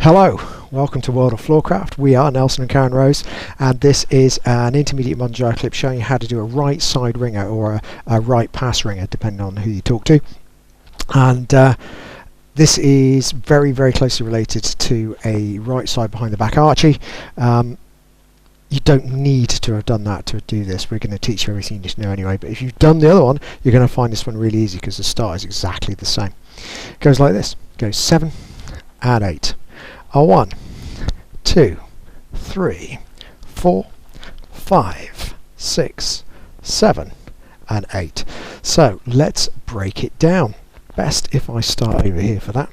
Hello, welcome to World of Floorcraft. We are Nelson and Karen Rose, and this is an Intermediate Modern Jive Clip showing you how to do a right side ringer or a right pass ringer, depending on who you talk to. And this is very, very closely related to a right side behind the back Archie. You don't need to have done that to do this. We're going to teach you everything you need to know anyway, but if you've done the other one, you're going to find this one really easy because the start is exactly the same. It goes like this. It goes 7 and 8. A 1, 2, 3, 4, 5, 6, 7 and 8. So let's break it down. Best if I start over here for that.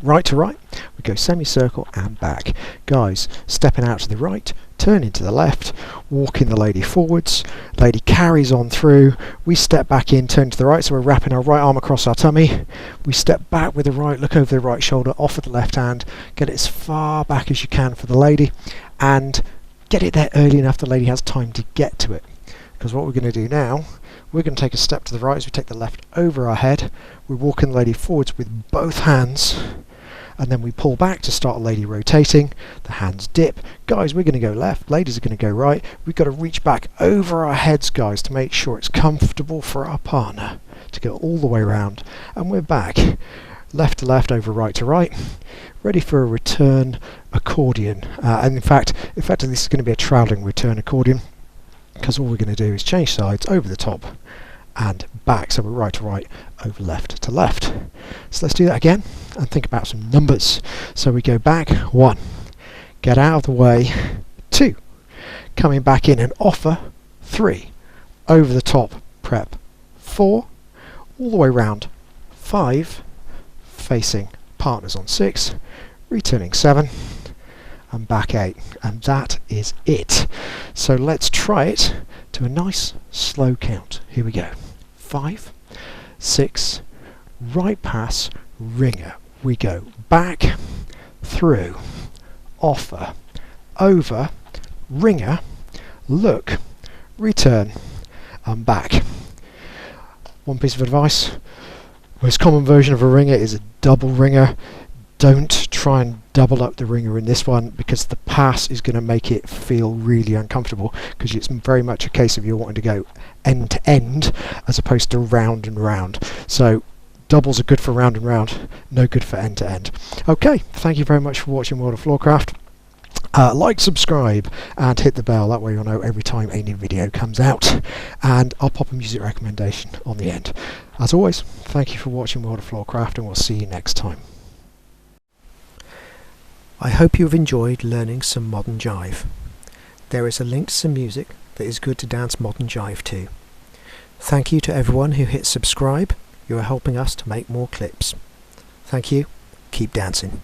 Right to right, we go semicircle and back. Guys, stepping out to the right, turning to the left, walking the lady forwards, lady carries on through, we step back in, turn to the right, so we're wrapping our right arm across our tummy, we step back with the right, look over the right shoulder, offer the left hand, get it as far back as you can for the lady, and get it there early enough the lady has time to get to it. Because what we're going to do now, we're going to take a step to the right as we take the left over our head, we're walking the lady forwards with both hands, and then we pull back to start a lady rotating, the hands dip. Guys, we're going to go left, ladies are going to go right. We've got to reach back over our heads, guys, to make sure it's comfortable for our partner to go all the way around. And we're back, left to left, over right to right, ready for a return accordion. And in fact, effectively this is going to be a travelling return accordion, because all we're going to do is change sides over the top and back, so we're right to right, over left to left. So let's do that again and think about some numbers. So we go back 1, get out of the way 2, coming back in and offer 3, over the top prep 4, all the way round 5, facing partners on 6, returning 7 and back 8, and that is it. So let's try it to a nice slow count. Here we go. 5, 6, right pass, ringer. We go back, through, offer, over, ringer, look, return, and back. One piece of advice, most common version of a ringer is a double ringer. Don't try and double up the ringer in this one, because the pass is going to make it feel really uncomfortable, because it's very much a case of you wanting to go end to end as opposed to round and round. So doubles are good for round and round, no good for end to end. Okay, thank you very much for watching World of Floorcraft. Like, subscribe and hit the bell, that way you'll know every time a new video comes out, and I'll pop a music recommendation on the end. As always, thank you for watching World of Floorcraft, and we'll see you next time. I hope you have enjoyed learning some modern jive. There is a link to some music that is good to dance modern jive to. Thank you to everyone who hit subscribe. You are helping us to make more clips. Thank you. Keep dancing.